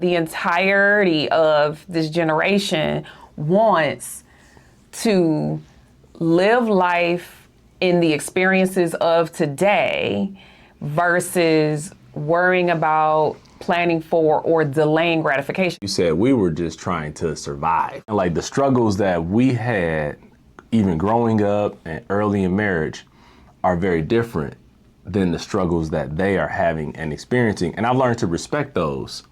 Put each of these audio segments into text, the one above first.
The entirety of this generation wants to live life in the experiences of today versus worrying about planning for or delaying gratification. You said we were just trying to survive. And like the struggles that we had even growing up and early in marriage are very different than the struggles that they are having and experiencing. And I've learned to respect those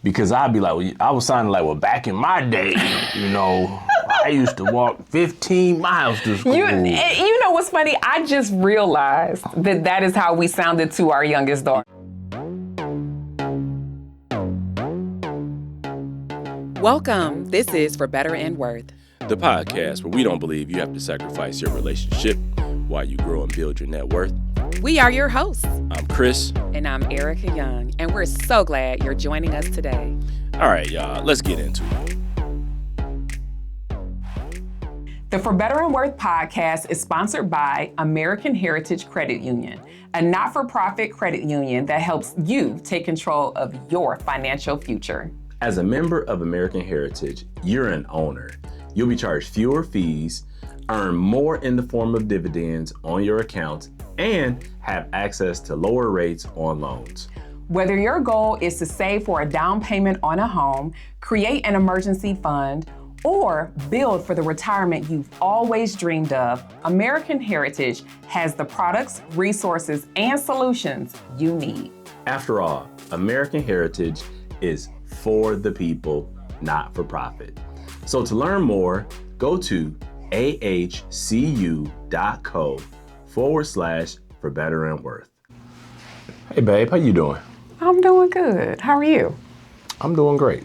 because I'd be like, well, I was sounding like, well, back in my day, I used to walk 15 miles to school. You know what's funny? I just realized that is how we sounded to our youngest daughter. Welcome. This is For Better and Worth, the podcast where we don't believe you have to sacrifice your relationship while you grow and build your net worth. We are your hosts. I'm Chris. And I'm Erica Young, and we're so glad you're joining us today. All right, y'all, let's get into it. The For Better and Worth podcast is sponsored by American Heritage Credit Union, a not-for-profit credit union that helps you take control of your financial future. As a member of American Heritage, you're an owner. You'll be charged fewer fees, earn more in the form of dividends on your account, and have access to lower rates on loans. Whether your goal is to save for a down payment on a home, create an emergency fund, or build for the retirement you've always dreamed of, American Heritage has the products, resources, and solutions you need. After all, American Heritage is for the people, not for profit. So to learn more, go to ahcu.co/for better and worth. Hey babe, how you doing? I'm doing good. How are you? I'm doing great.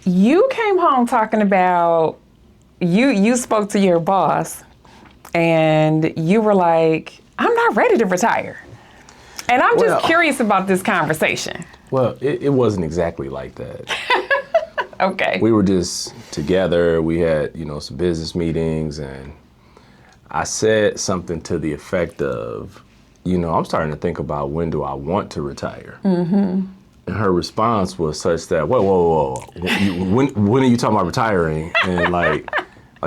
You came home talking about, you spoke to your boss and you were like, I'm not ready to retire. And I'm just curious about this conversation. Well, it wasn't exactly like that. Okay. We were just together. We had, some business meetings, and I said something to the effect of, I'm starting to think about when do I want to retire. Mm-hmm. And her response was such that, whoa. When are you talking about retiring? And like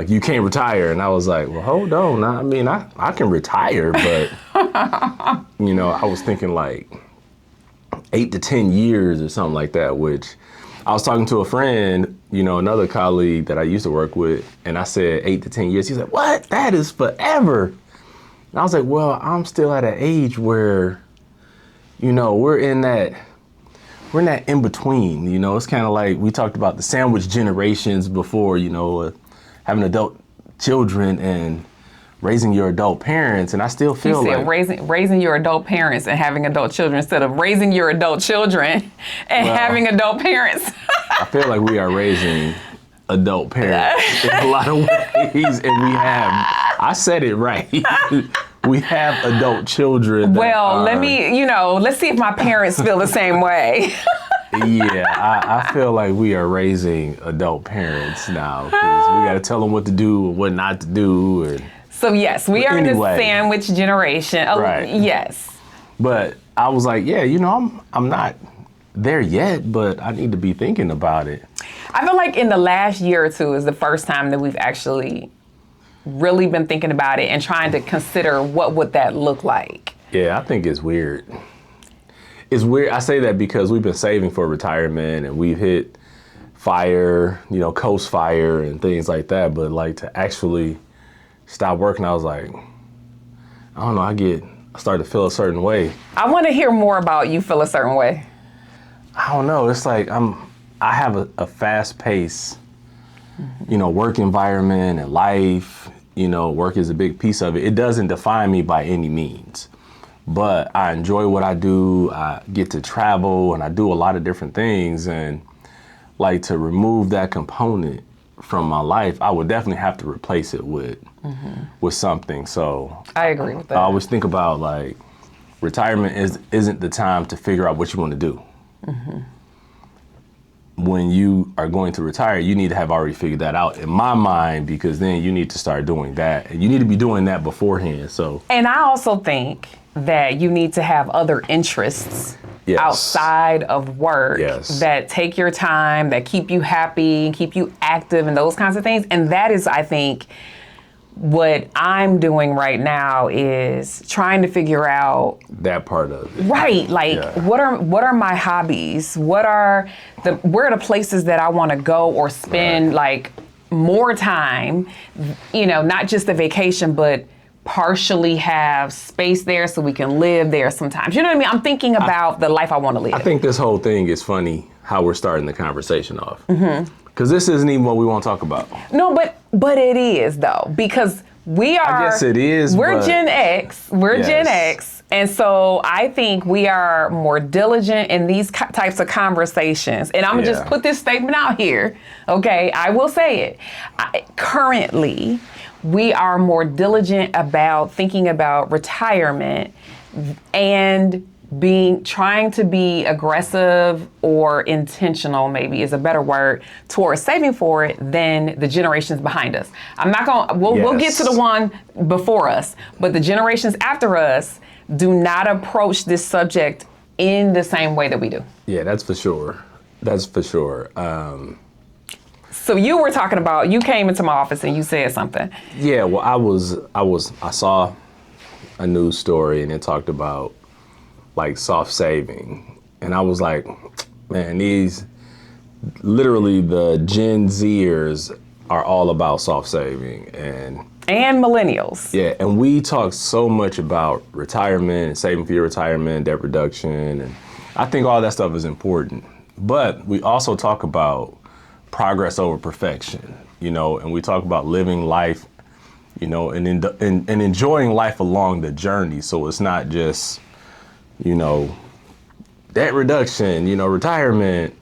you can't retire. And I was like, well, hold on. I can retire, but, I was thinking like 8 to 10 years or something like that, which I was talking to a friend, another colleague that I used to work with, and I said 8 to 10 years. He's like, what? That is forever. And I was like, well, I'm still at an age where, we're in that in between, it's kind of like we talked about the sandwich generations before, having adult children and raising your adult parents. And I still feel like raising your adult parents and having adult children instead of raising your adult children and having adult parents. I feel like we are raising adult parents in a lot of ways, and I said it right. We have adult children. Let's see if my parents feel the same way. Yeah, I feel like we are raising adult parents now because we got to tell them what to do and what not to do. And so yes, we are in the sandwich generation. Right. Yes. But I was like, I'm not there yet, but I need to be thinking about it. I feel like in the last year or two is the first time that we've actually really been thinking about it and trying to consider what would that look like. Yeah, I think it's weird. It's weird. I say that because we've been saving for retirement and we've hit fire, coast fire and things like that. But like to actually stop working, I was like, I don't know, I started to feel a certain way. I want to hear more about you feel a certain way. I don't know. It's like I have a fast pace, work environment and life. Work is a big piece of it. It doesn't define me by any means, but I enjoy what I do. I get to travel and I do a lot of different things, and like to remove that component from my life, I would definitely have to replace it with something. So I agree with that. I always think about like retirement isn't the time to figure out what you want to do. Mm-hmm. When you are going to retire, you need to have already figured that out in my mind, because then you need to start doing that. And you need to be doing that beforehand. And I also think that you need to have other interests outside of work that take your time, that keep you happy, keep you active, and those kinds of things. And that is, I think, what I'm doing right now is trying to figure out that part of it. Right, like what are my hobbies? Where are the places that I want to go or spend like more time, you know, not just a vacation, but partially have space there so we can live there sometimes. You know what I mean? I'm thinking about the life I want to live. I think this whole thing is funny how we're starting the conversation off. Because this isn't even what we want to talk about. No, but it is though, because we are. I guess it is. We're Gen X. We're Gen X. And so I think we are more diligent in these types of conversations. And I'm going to just put this statement out here. Okay, I will say it. Currently, we are more diligent about thinking about retirement and trying to be aggressive or intentional, maybe is a better word, towards saving for it than the generations behind us. I'm not going, we'll get to the one before us, but the generations after us do not approach this subject in the same way that we do. Yeah, that's for sure. That's for sure. So you were talking about, you came into my office and you said something. Yeah, well, I saw a news story and it talked about like soft saving. And I was like, man, literally the Gen Zers are all about soft saving and millennials. Yeah, and we talk so much about retirement and saving for your retirement, debt reduction, and I think all that stuff is important. But we also talk about progress over perfection, you know, and we talk about living life, you know, and enjoying life along the journey. So it's not just, you know, debt reduction, you know, retirement,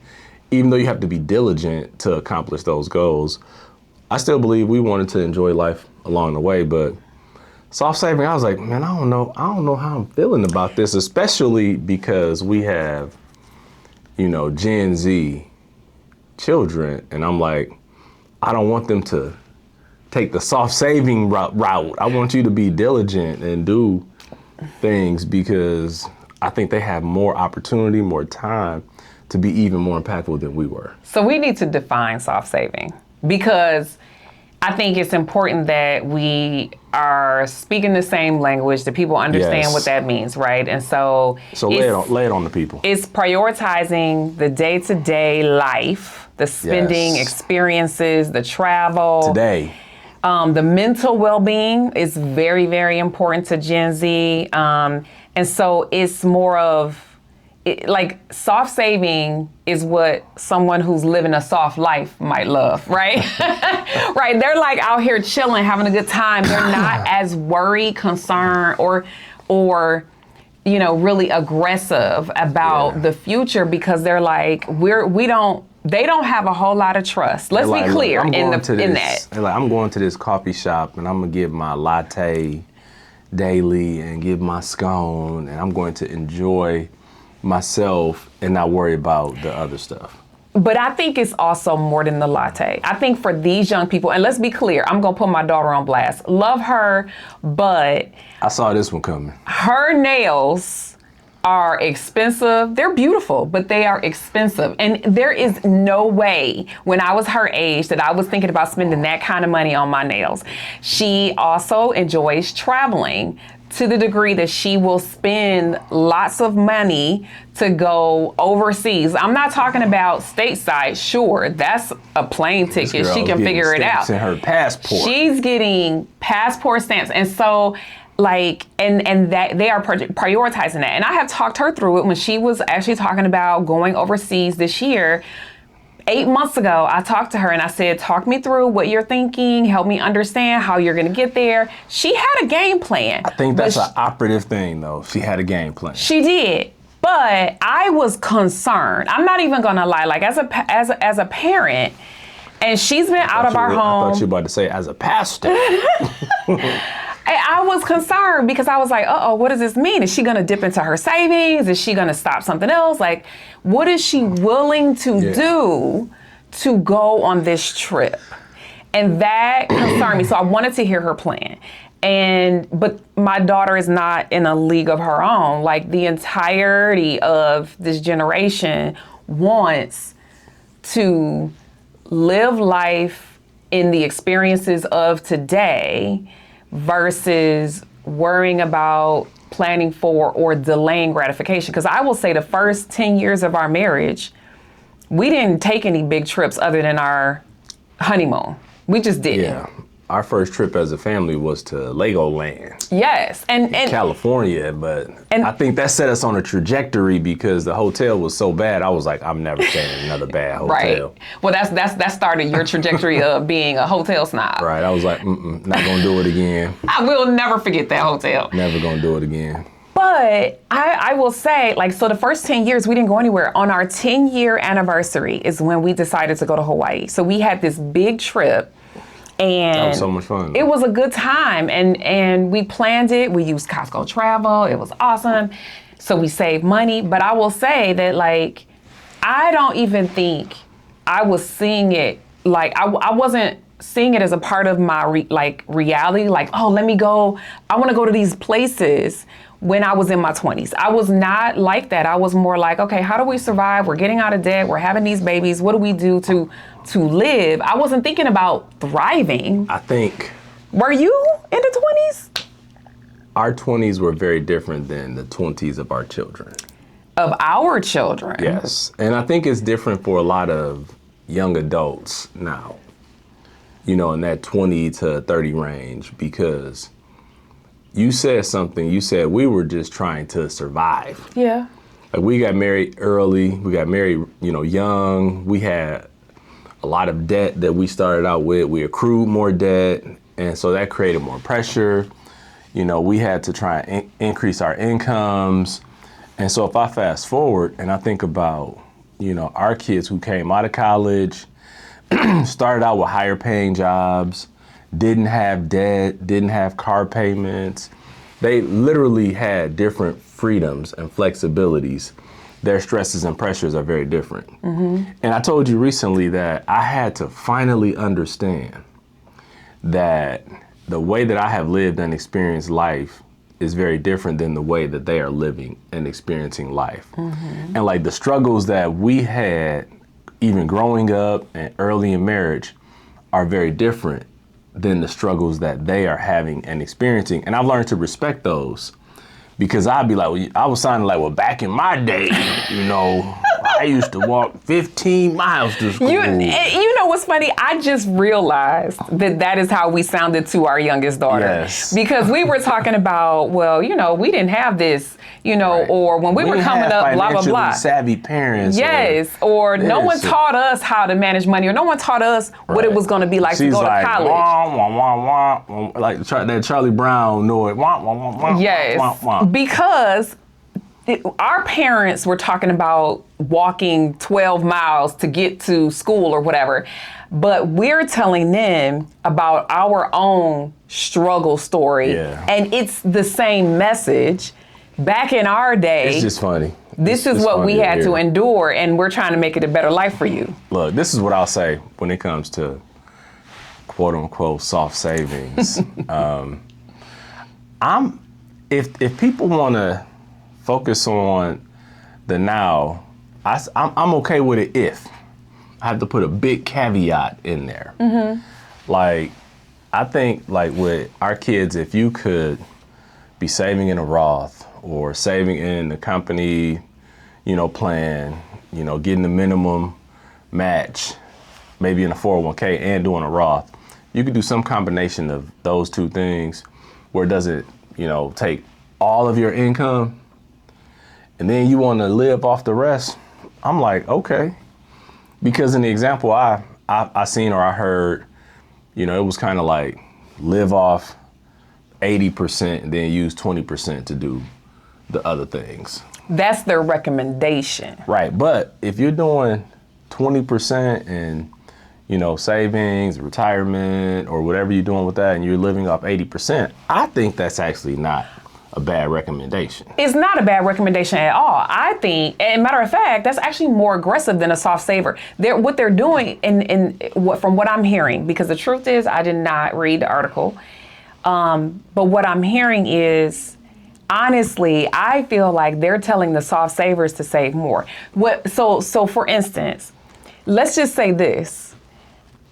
even though you have to be diligent to accomplish those goals. I still believe we wanted to enjoy life along the way, but soft saving, I was like, man, I don't know how I'm feeling about this, especially because we have, you know, Gen Z children, and I'm like, I don't want them to take the soft saving route. I want you to be diligent and do things because I think they have more opportunity, more time to be even more impactful than we were. So we need to define soft saving because I think it's important that we are speaking the same language, that people understand what that means, right? And so lay it on the people. It's prioritizing the day-to-day life, the spending, experiences, the travel. Today. The mental well-being is very, very important to Gen Z. And so it's more of, like soft saving is what someone who's living a soft life might love, right? Right, they're like out here chilling, having a good time. They're not as worried, concerned, or you know, really aggressive about the future because they're like, they don't have a whole lot of trust. Let's be clear in that. They're like, I'm going to this coffee shop and I'm gonna get my latte daily and get my scone and I'm going to enjoy myself and not worry about the other stuff. But I think it's also more than the latte. I think for these young people, and let's be clear, I'm gonna put my daughter on blast. Love her, but I saw this one coming. Her nails are expensive. They're beautiful, but they are expensive. And there is no way when I was her age that I was thinking about spending that kind of money on my nails. She also enjoys traveling to the degree that she will spend lots of money to go overseas. I'm not talking about stateside. Sure, that's a plane ticket. She can figure it out. In her passport. She's getting passport stamps. And so like, and that they are prioritizing that. And I have talked her through it when she was actually talking about going overseas this year. 8 months ago, I talked to her and I said, talk me through what you're thinking, help me understand how you're gonna get there. She had a game plan. I think that's an operative thing though. She had a game plan. She did, but I was concerned. I'm not even gonna lie, like as a parent, and she's been out of our home. I thought you were about to say as a pastor. I was concerned because I was like, what does this mean? Is she gonna dip into her savings? Is she gonna stop something else? Like, what is she willing to do to go on this trip? And that concerned me. So I wanted to hear her plan. But my daughter is not in a league of her own. Like, the entirety of this generation wants to live life in the experiences of today versus worrying about planning for or delaying gratification. Because I will say the first 10 years of our marriage, we didn't take any big trips other than our honeymoon. We just didn't. Yeah. Our first trip as a family was to Legoland. Yes. And California, but I think that set us on a trajectory because the hotel was so bad. I was like, I'm never staying in another bad hotel. Right. Well, that started your trajectory of being a hotel snob. Right. I was like, not gonna do it again. I will never forget that hotel. Never gonna do it again. But I will say, like, so the first 10 years, we didn't go anywhere. On our 10-year anniversary is when we decided to go to Hawaii. So we had this big trip. And that was so much fun. It was a good time, and we planned it. We used Costco Travel. It was awesome. So we saved money. But I will say that, like, I don't even think I was seeing it, like, I wasn't seeing it as a part of my reality. Like, oh, let me go. I want to go to these places when I was in my 20s. I was not like that. I was more like, okay, how do we survive? We're getting out of debt. We're having these babies. What do we do to live? I wasn't thinking about thriving. I think. Were you in the 20s? Our 20s were very different than the 20s of our children. Of our children? Yes. And I think it's different for a lot of young adults now, in that 20 to 30 range, because you said something. You said we were just trying to survive. Yeah. Like, we got married early. We got married, young. We had a lot of debt that we started out with. We accrued more debt, and so that created more pressure. We had to try and increase our incomes. And so if I fast forward and I think about, our kids who came out of college, started out with higher paying jobs, didn't have debt, didn't have car payments. They literally had different freedoms and flexibilities. Their stresses and pressures are very different. Mm-hmm. And I told you recently that I had to finally understand that the way that I have lived and experienced life is very different than the way that they are living and experiencing life. Mm-hmm. And like the struggles that we had even growing up and early in marriage are very different than the struggles that they are having and experiencing. And I've learned to respect those, because I'd be like, well, I was sounding like, well, back in my day, I used to walk 15 miles to school. You know what's funny? I just realized that is how we sounded to our youngest daughter. Yes. Because we were talking about, well, we didn't have this, right. Or when we were coming up, blah, blah, blah. Savvy parents. Yes, or no one taught us how to manage money, or no one taught us what it was going to be like to go to college. Wah, wah, wah, wah, like that Charlie Brown noise. Wah, wah, wah, wah, yes, wah, wah. Because our parents were talking about walking 12 miles to get to school or whatever, but we're telling them about our own struggle story. Yeah. And it's the same message. Back in our day, it's just funny. This is what we had to endure, and we're trying to make it a better life for you. Look, this is what I'll say when it comes to quote unquote soft savings. If people want to focus on the now, I'm okay with it if. I have to put a big caveat in there. Mm-hmm. Like, I think, like, with our kids, if you could be saving in a Roth or saving in the company, plan, getting the minimum match, maybe in a 401k and doing a Roth, you could do some combination of those two things where it doesn't, take all of your income, and then you want to live off the rest. I'm like, okay. Because in the example I seen or I heard, it was kind of like live off 80% and then use 20% to do the other things. That's their recommendation. Right, but if you're doing 20% and, savings, retirement, or whatever you're doing with that, and you're living off 80%, I think that's actually not a bad recommendation. It's not a bad recommendation at all. I think, and matter of fact, that's actually more aggressive than a soft saver. What they're doing, from what I'm hearing, because the truth is I did not read the article, But what I'm hearing is, honestly, I feel like they're telling the soft savers to save more. So for instance, let's just say this.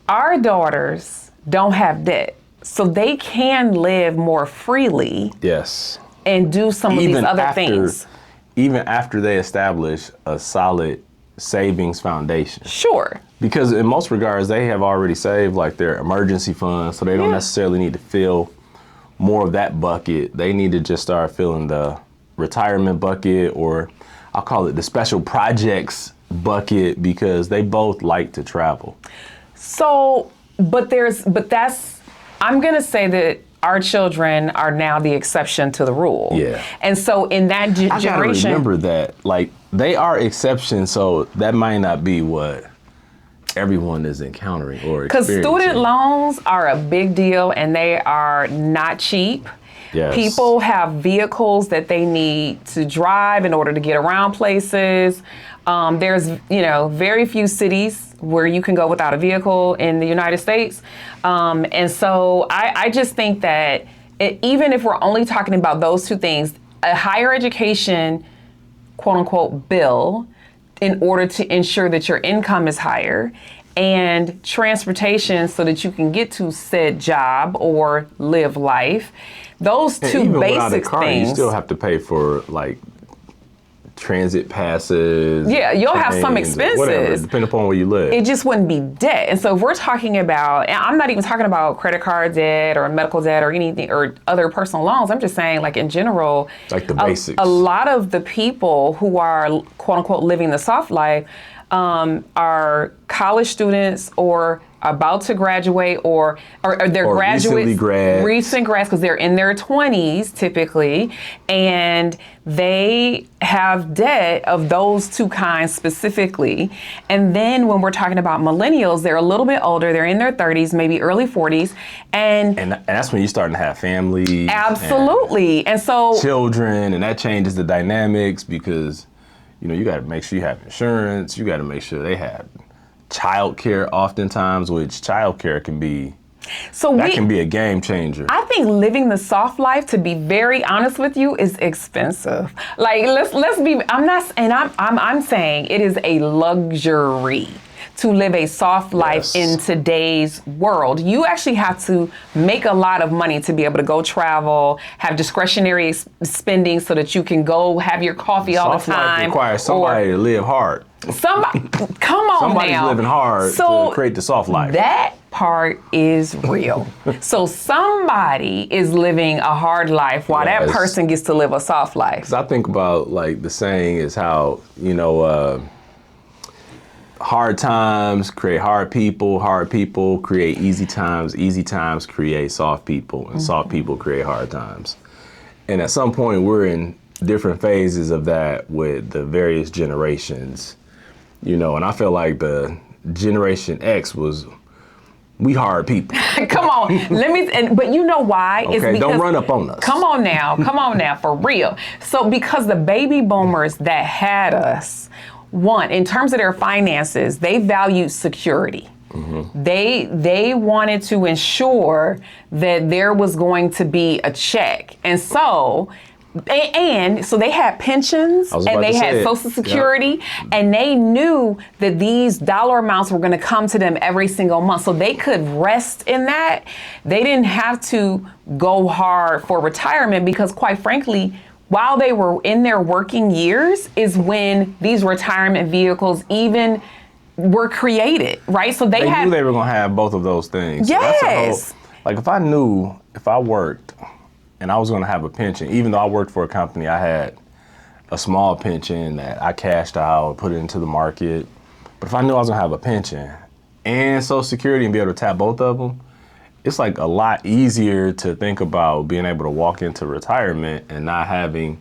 Our daughters don't have debt, so they can live more freely. Yes. And do some of these other things. Even after they establish a solid savings foundation. Sure. Because in most regards, they have already saved like their emergency funds, so they don't necessarily need to fill more of that bucket. They need to just start filling the retirement bucket, or I'll call it the special projects bucket, because they both like to travel. So, I'm going to say that our children are now the exception to the rule. Yeah. And so in that generation. I gotta remember that, like, they are exceptions, so that might not be what everyone is encountering or experiencing. Because student loans are a big deal, and they are not cheap. Yes. People have vehicles that they need to drive in order to get around places. There's, very few cities where you can go without a vehicle in the United States. And so I just think that even if we're only talking about those two things, a higher education, quote unquote, bill, in order to ensure that your income is higher, and transportation so that you can get to said job or live life. Those two even basic without a car, things. You still have to pay for like transit passes. Yeah, you'll have some trains, expenses. whatever, depending upon where you live. It just wouldn't be debt. And so if we're talking about, and I'm not even talking about credit card debt or medical debt or anything or other personal loans. I'm just saying, like, in general, like the basics. A lot of the people who are quote unquote living the soft life are college students or about to graduate or they're graduates, recent grads, because they're in their 20s typically, and they have debt of those two kinds specifically. And then when we're talking about millennials, they're a little bit older, they're in their 30s, maybe early 40s, and that's when you're starting to have families. Absolutely. And so children, and that changes the dynamics, because you got to make sure you have insurance, you got to make sure they have childcare oftentimes, which childcare can be a game changer. I think living the soft life, to be very honest with you, is expensive. Like, let's be, I'm saying it is a luxury to live a soft life in today's world. You actually have to make a lot of money to be able to go travel, have discretionary spending so that you can go have your coffee all the time. Soft life requires somebody to live hard. Come on. Somebody's now. living hard to create the soft life. That part is real. So somebody is living a hard life while that person gets to live a soft life. Because I think about, like, the saying is how, hard times create hard people create easy times create soft people, and soft people create hard times. And at some point, we're in different phases of that with the various generations, and I feel like the Generation X we hard people. Come on, but you know why? Okay, it's because, don't run up on us. Come on now, for real. So because the baby boomers that had us, one, in terms of their finances, they valued security. Mm-hmm. They wanted to ensure that there was going to be a check. And so they had pensions and they had Social Security, and they knew that these dollar amounts were going to come to them every single month. So they could rest in that. They didn't have to go hard for retirement, because quite frankly, while they were in their working years is when these retirement vehicles even were created, right? So they knew they were going to have both of those things. Yes. Like, if I worked and I was going to have a pension, even though I worked for a company, I had a small pension that I cashed out and put it into the market. But if I knew I was going to have a pension and Social Security and be able to tap both of them, it's like a lot easier to think about being able to walk into retirement and not having,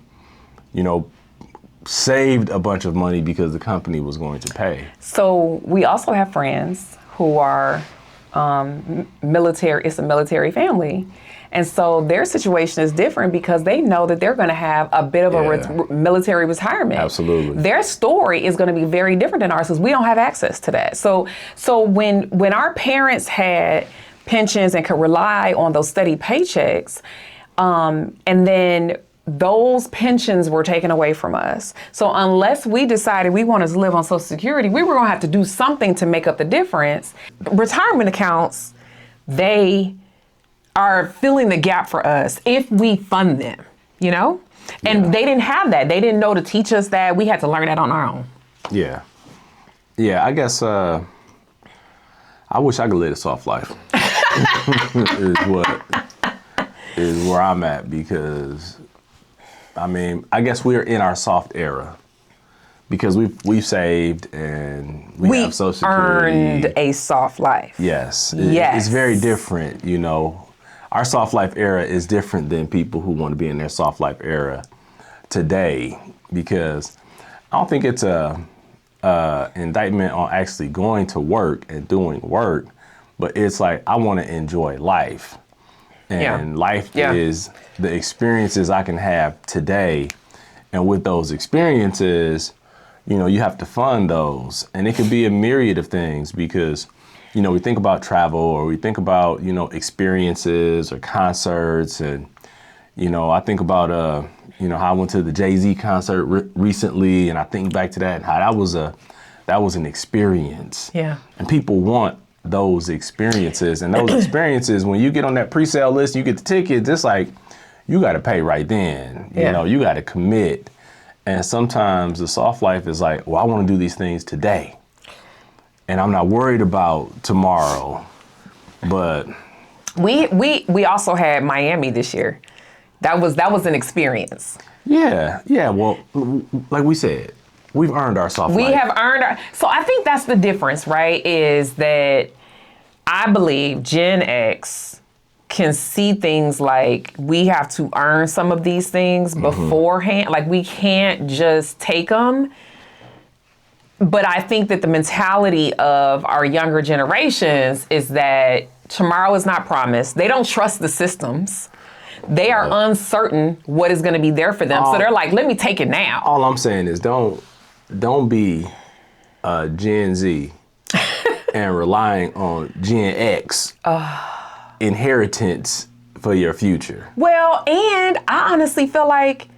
saved a bunch of money because the company was going to pay. So we also have friends who are military. It's a military family. And so their situation is different because they know that they're going to have a bit of a military retirement. Absolutely. Their story is going to be very different than ours because we don't have access to that. So when our parents had pensions and could rely on those steady paychecks. And then those pensions were taken away from us. So unless we decided we wanted to live on Social Security, we were going to have to do something to make up the difference. Retirement accounts, they are filling the gap for us if we fund them, you know? And they didn't have that. They didn't know to teach us that. We had to learn that on our own. Yeah. Yeah, I guess I wish I could live a soft life. is where I'm at, because I mean, I guess we're in our soft era because we've saved and we have Social Security. Earned a soft life. Yes. Yes. It's very different, you know. Our soft life era is different than people who want to be in their soft life era today, because I don't think it's a indictment on actually going to work and doing work, but it's like, I want to enjoy life. And life is the experiences I can have today. And with those experiences, you know, you have to fund those. And it could be a myriad of things, because, you know, we think about travel, or we think about, you know, experiences or concerts. And, you know, I think about, you know, how I went to the Jay-Z concert recently, and I think back to that and how that was an experience. Yeah. And people want those experiences, and those experiences, when you get on that pre-sale list, you get the tickets, it's like, you got to pay right then. You know, you got to commit. And sometimes the soft life is like, well, I want to do these things today, and I'm not worried about tomorrow. But we also had Miami this year. That was an experience. Yeah. Well, like we said, we've earned our soft life. We have earned our, so I think that's the difference, right? Is that I believe Gen X can see things like we have to earn some of these things beforehand. Like, we can't just take them. But I think that the mentality of our younger generations is that tomorrow is not promised. They don't trust the systems. They are uncertain what is going to be there for them. So they're like, let me take it now. All I'm saying is don't be Gen Z and relying on Gen X inheritance for your future. Well, and I honestly feel like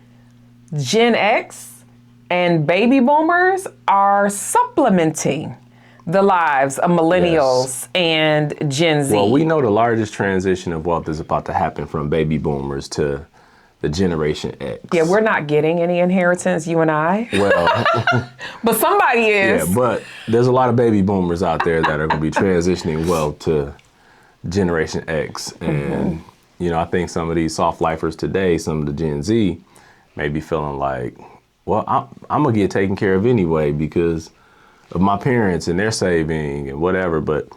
Gen X and baby boomers are supplementing the lives of millennials and Gen Z. Well, we know the largest transition of wealth is about to happen from baby boomers to the Generation X. Yeah, we're not getting any inheritance, you and I. Well, but somebody is. Yeah, but there's a lot of baby boomers out there that are going to be transitioning wealth to Generation X. And, you know, I think some of these soft lifers today, some of the Gen Z, may be feeling like, well, I'm going to get taken care of anyway because of my parents and their saving and whatever. But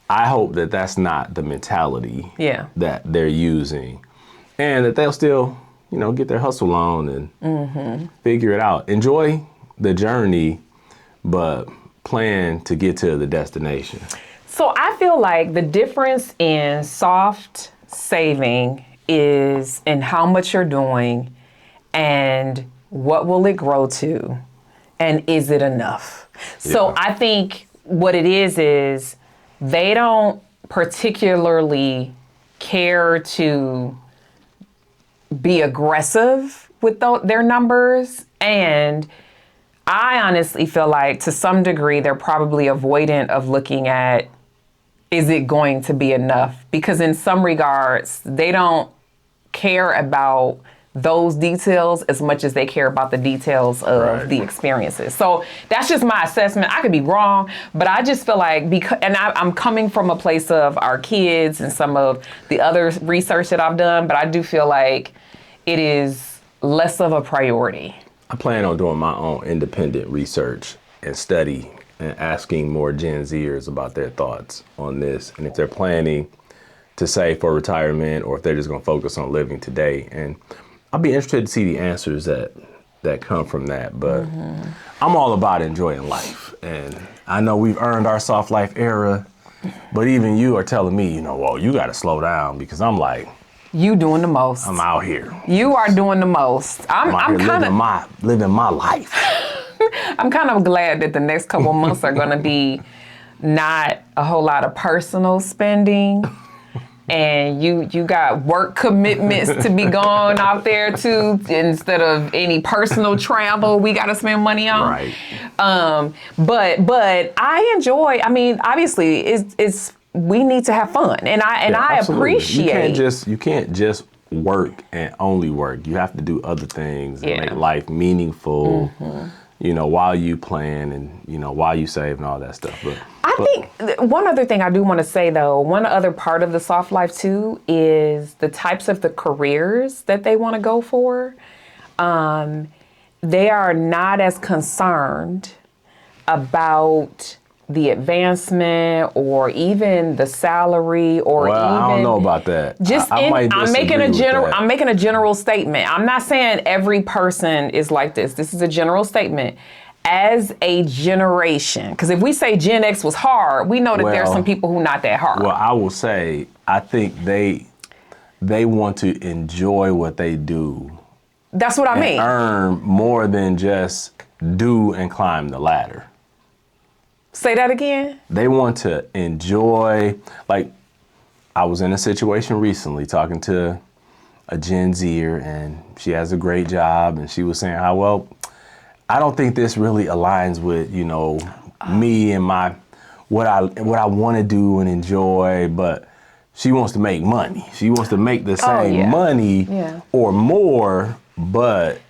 I hope that that's not the mentality that they're using, and that they'll still, you know, get their hustle on and figure it out. Enjoy the journey, but plan to get to the destination. So I feel like the difference in soft saving is in how much you're doing and what will it grow to, and is it enough? So I think what it is they don't particularly care to be aggressive with their numbers. And I honestly feel like to some degree, they're probably avoidant of looking at, is it going to be enough? Because in some regards, they don't care about those details as much as they care about the details of the experiences. So that's just my assessment. I could be wrong, but I just feel like, I'm coming from a place of our kids and some of the other research that I've done, but I do feel like it is less of a priority. I plan on doing my own independent research and study and asking more Gen Zers about their thoughts on this, and if they're planning to save for retirement or if they're just going to focus on living today. And I'll be interested to see the answers that come from that. But I'm all about enjoying life. And I know we've earned our soft life era, but even you are telling me, you know, well, you got to slow down, because I'm like, you doing the most. I'm out here. You are doing the most. I'm kind of living my life. I'm kind of glad that the next couple months are going to be not a whole lot of personal spending, and you got work commitments to be going out there too, instead of any personal travel we got to spend money on. Right. But I enjoy. I mean, obviously, it's we need to have fun, and I absolutely. appreciate. You can't just work and only work. You have to do other things and Yeah. make life meaningful. You know, while you plan and while you save and all that stuff. But I think one other thing I do want to say, though, one other part of the soft life, too, is the types of the careers that they want to go for. They are not as concerned about the advancement or even the salary or even. I don't know about that. I'm making a general statement. I'm not saying every person is like this. This is a general statement. As a generation, because if we say Gen X was hard, we know that there's some people who not that hard. Well, I will say, I think they want to enjoy what they do. That's what I mean. Earn more than just do and climb the ladder. Say that again. They want to enjoy, like, I was in a situation recently talking to a Gen Zer, and she has a great job, and she was saying how, well, I don't think this really aligns with, me and what I want to do and enjoy, but she wants to make money. She wants to make the same money or more, but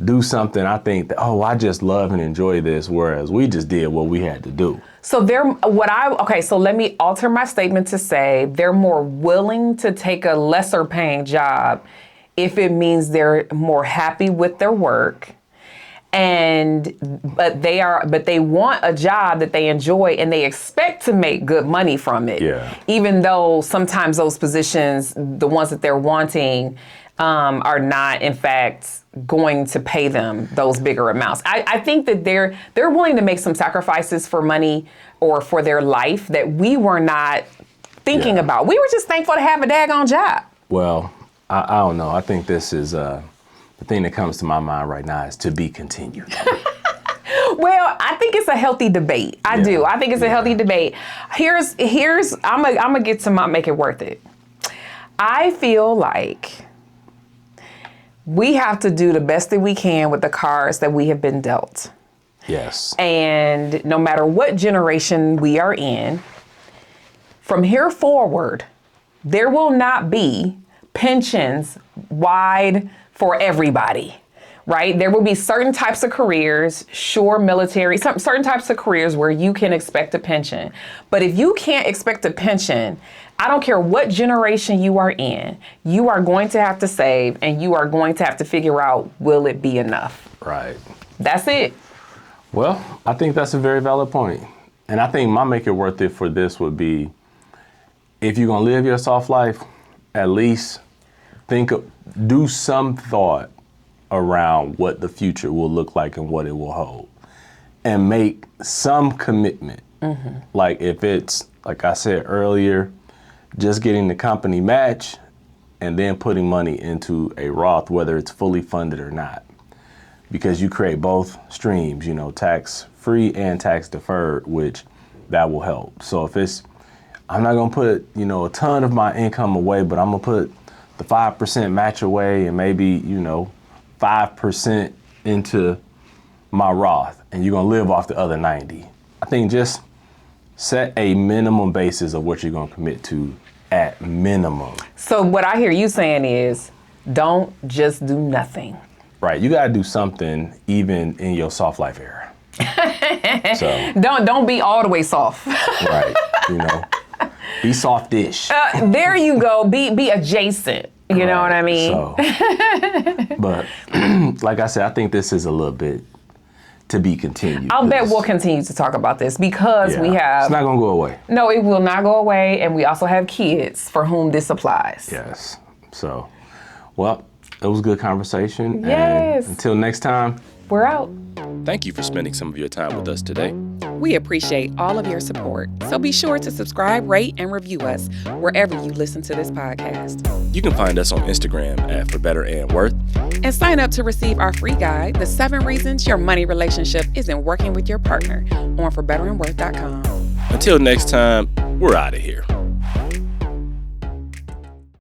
do something I think that, I just love and enjoy this, whereas we just did what we had to do. So so let me alter my statement to say they're more willing to take a lesser paying job if it means they're more happy with their work. But they want a job that they enjoy and they expect to make good money from it. Yeah. Even though sometimes those positions, the ones that they're wanting, are not in fact going to pay them those bigger amounts. I think that they're willing to make some sacrifices for money or for their life that we were not thinking about. We were just thankful to have a daggone job. Well, I don't know. I think this is the thing that comes to my mind right now is to be continued. Well, I think it's a healthy debate. I do. I think it's a healthy debate. Here's I'm gonna get to my make it worth it. I feel like we have to do the best that we can with the cards that we have been dealt. Yes. And no matter what generation we are in, from here forward, there will not be pensions wide for everybody, right? There will be certain types of careers, military, certain types of careers where you can expect a pension. But if you can't expect a pension, I don't care what generation you are in, you are going to have to save and you are going to have to figure out, will it be enough? Right. That's it. Well, I think that's a very valid point. And I think my make it worth it for this would be, if you're going to live your soft life, at least do some thought around what the future will look like and what it will hold. And make some commitment. Mm-hmm. Like if it's, like I said earlier, just getting the company match and then putting money into a Roth, whether it's fully funded or not. Because you create both streams, tax free and tax deferred, which that will help. So if I'm not gonna put, a ton of my income away, but I'm gonna put the 5% match away and maybe, 5% into my Roth, and you're gonna live off the other 90. I think just set a minimum basis of what you're gonna commit to at minimum. So what I hear you saying is, don't just do nothing. Right, you gotta do something even in your soft life era. So don't be all the way soft. Right, be softish. There you go. Be adjacent. You know what I mean? So, but like I said, I think this is a little bit to be continued. I'll bet we'll continue to talk about this because we have. It's not gonna go away. No, it will not go away, and we also have kids for whom this applies. Yes. So, well, it was a good conversation. Yes. And until next time, we're out. Thank you for spending some of your time with us today. We appreciate all of your support, so be sure to subscribe, rate, and review us wherever you listen to this podcast. You can find us on Instagram at For Better and Worth. And sign up to receive our free guide, The 7 Reasons Your Money Relationship Isn't Working with Your Partner, on forbetterandworth.com. Until next time, we're out of here.